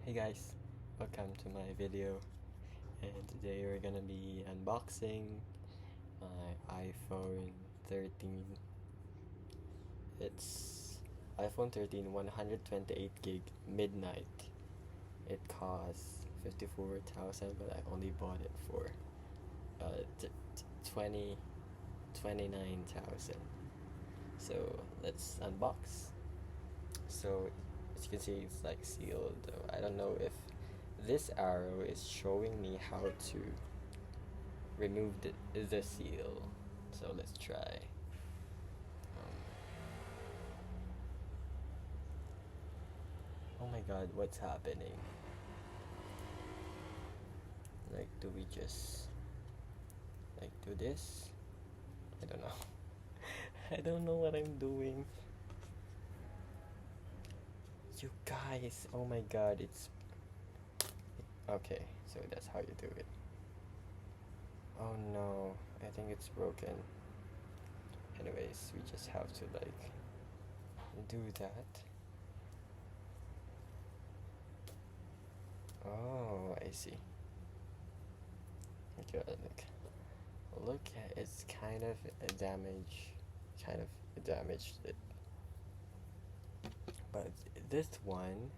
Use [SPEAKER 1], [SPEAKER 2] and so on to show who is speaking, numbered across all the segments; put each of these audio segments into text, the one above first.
[SPEAKER 1] Hey guys, welcome to my video, and today we're gonna be unboxing my iPhone 13. It's iPhone 13 128 gig midnight. It costs 54,000, but I only bought it for uh, 20 29,000. So let's unbox. So as you can see, it's like sealed. I don't know if this arrow is showing me how to remove the seal. So let's try. Oh my god, what's happening? Like, do we just like do this? I don't know. I don't know what I'm doing. You guys, oh my god, it's okay. So that's how you do it. Oh no, I think it's broken. Anyways, we just have to like do that. Oh, I see. Okay, look at it's kind of a damaged it. But this one,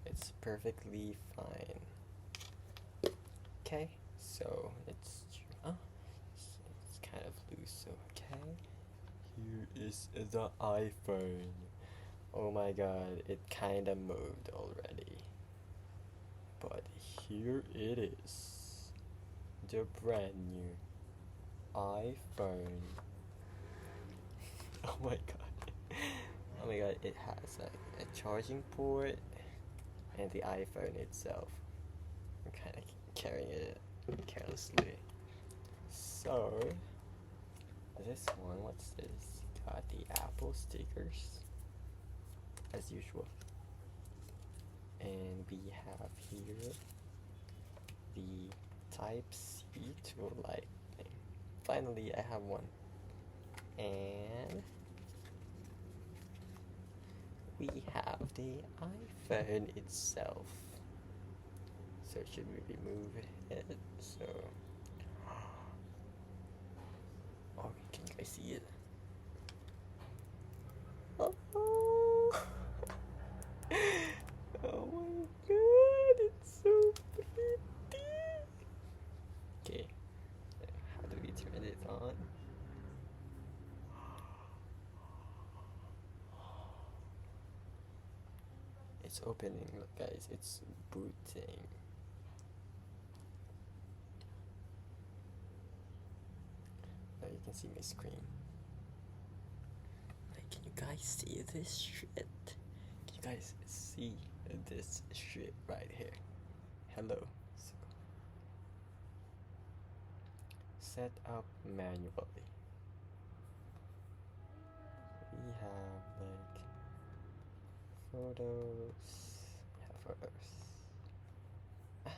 [SPEAKER 1] it's perfectly fine. Okay, so it's kind of loose. So okay, here is the iPhone. Oh my god, it kind of moved already. But here it is, the brand new iPhone. Oh my god. Oh my god, it has like a charging port and the iPhone itself. I'm kind of carrying it carelessly. So, this one, what's this? Got the Apple stickers, as usual. And we have here the Type-C to Lightning. Finally, I have one. And we have the iPhone itself. So should we remove it? So, oh, can you guys see it? Oh, oh my god, it's so pretty. Okay, how do we turn it on? It's opening, look guys, it's booting. Now you can see my screen. Like, can you guys see this shit? Can you guys see this shit right here? Hello. So, set up manually. We have like photos. Yeah, photos. What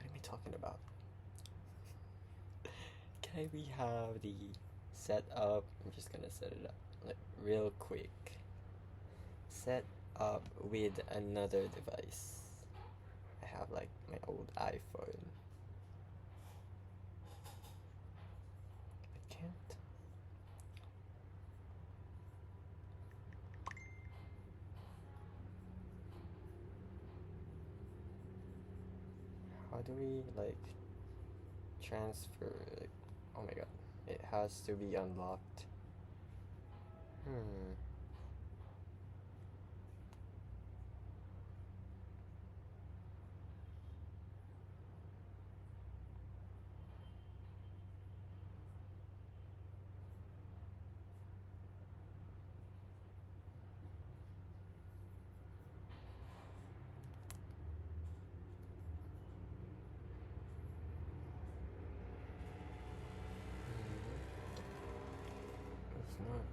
[SPEAKER 1] am I talking about? Okay, we have the setup. I'm just gonna set it up like real quick. Set up with another device. I have like my old iPhone. I can't. How do we like transfer? Like, oh my god, it has to be unlocked. Hmm. It's not.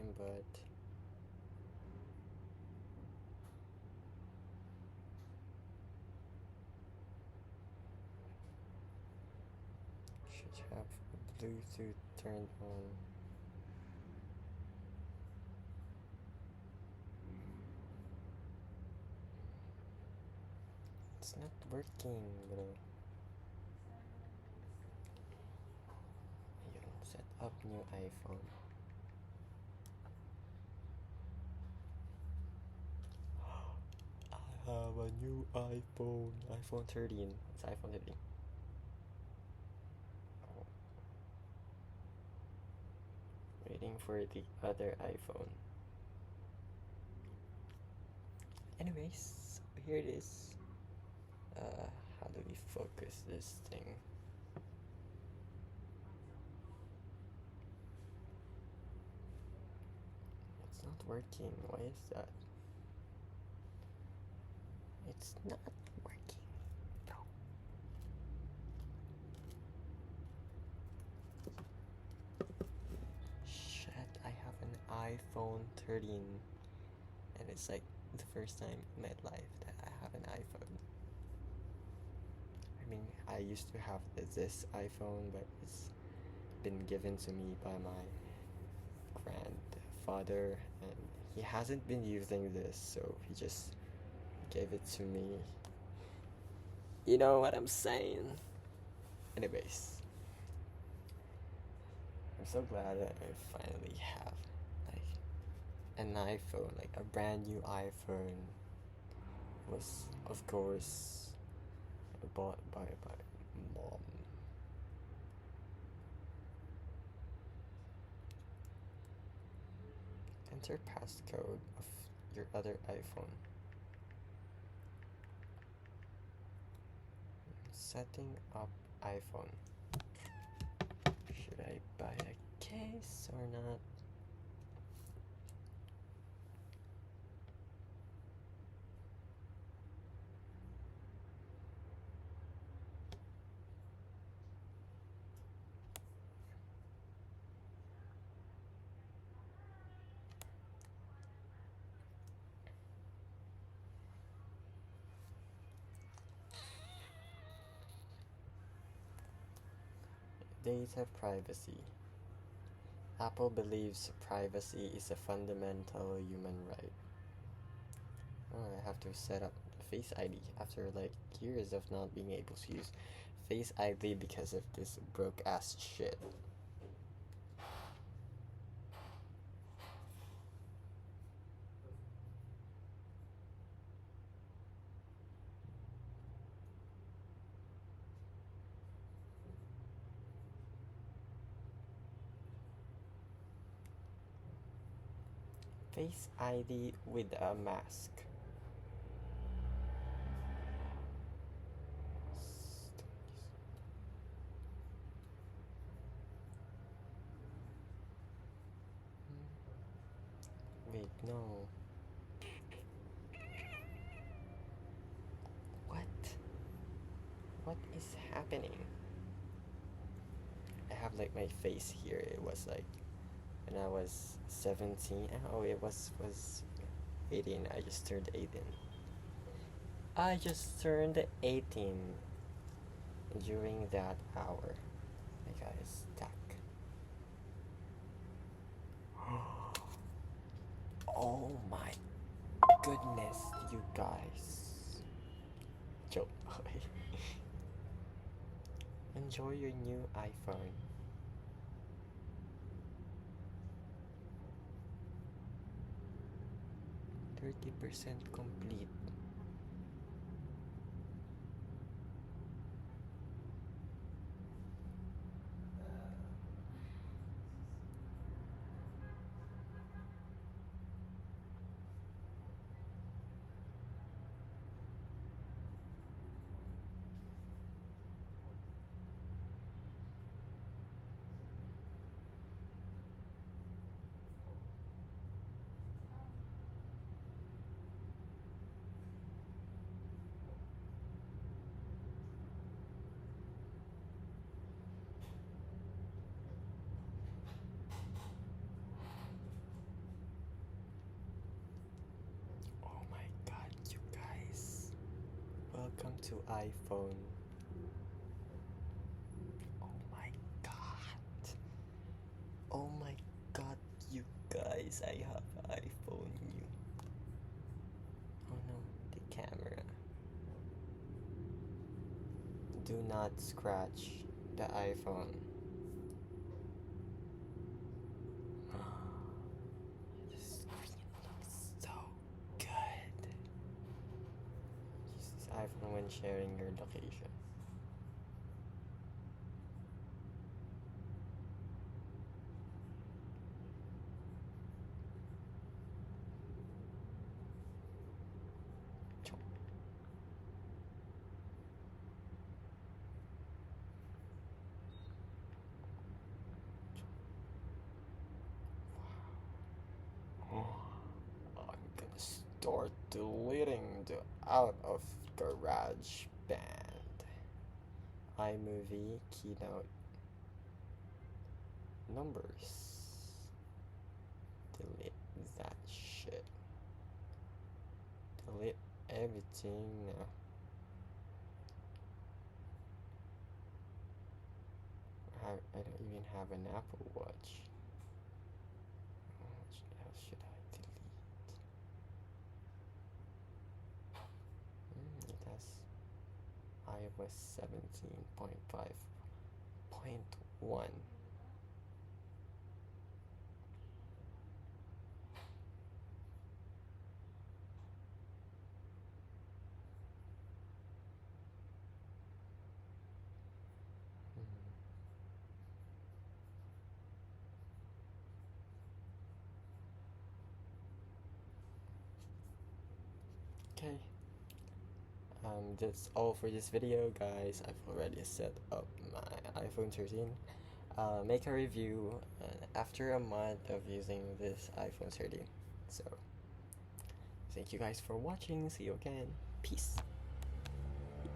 [SPEAKER 1] time, but should have Bluetooth turned on. It's not working, bro. Ayun, set up new iPhone. I have a new iPhone. iPhone 13. It's iPhone 13. Oh. Waiting for the other iPhone. Anyways, here it is. How do we focus this thing? It's not working. Why is that? It's not working, bro. Shit, I have an iPhone 13. And it's like the first time in my life that I have an iPhone. I mean, I used to have this iPhone, but it's been given to me by my grandfather, and he hasn't been using this, so he just gave it to me. You know what I'm saying? Anyways, I'm so glad that I finally have like an iPhone, like a brand new iPhone. Was of course bought by my mom. Enter passcode of your other iPhone. Setting up iPhone. Should I buy a case or not? Data privacy. Apple believes privacy is a fundamental human right. Oh, I have to set up Face ID after like years of not being able to use Face ID because of this broke ass shit. Face ID with a mask. Wait, no. What? What is happening? I have like my face here. It was like when I was 17. Oh, it was 18. I just turned 18. I just turned 18 during that hour. I got stuck. Oh my goodness, you guys. Joke. Enjoy your new iPhone. 30% complete. to iPhone. Oh my god. Oh my god, you guys, I have iPhone new. Oh no, the camera. Do not scratch the iPhone. The screen looks so good. Use this iPhone when sharing your location. I'm gonna start deleting the out of GarageBand. iMovie Keynote. Numbers. Delete that shit. Delete everything now. I don't even have an Apple Watch. What else should I delete? It has iOS 17.5.1. Okay. That's all for this video, guys. I've already set up my iPhone 13. Make a review after a month of using this iPhone 13. So, thank you guys for watching. See you again. Peace.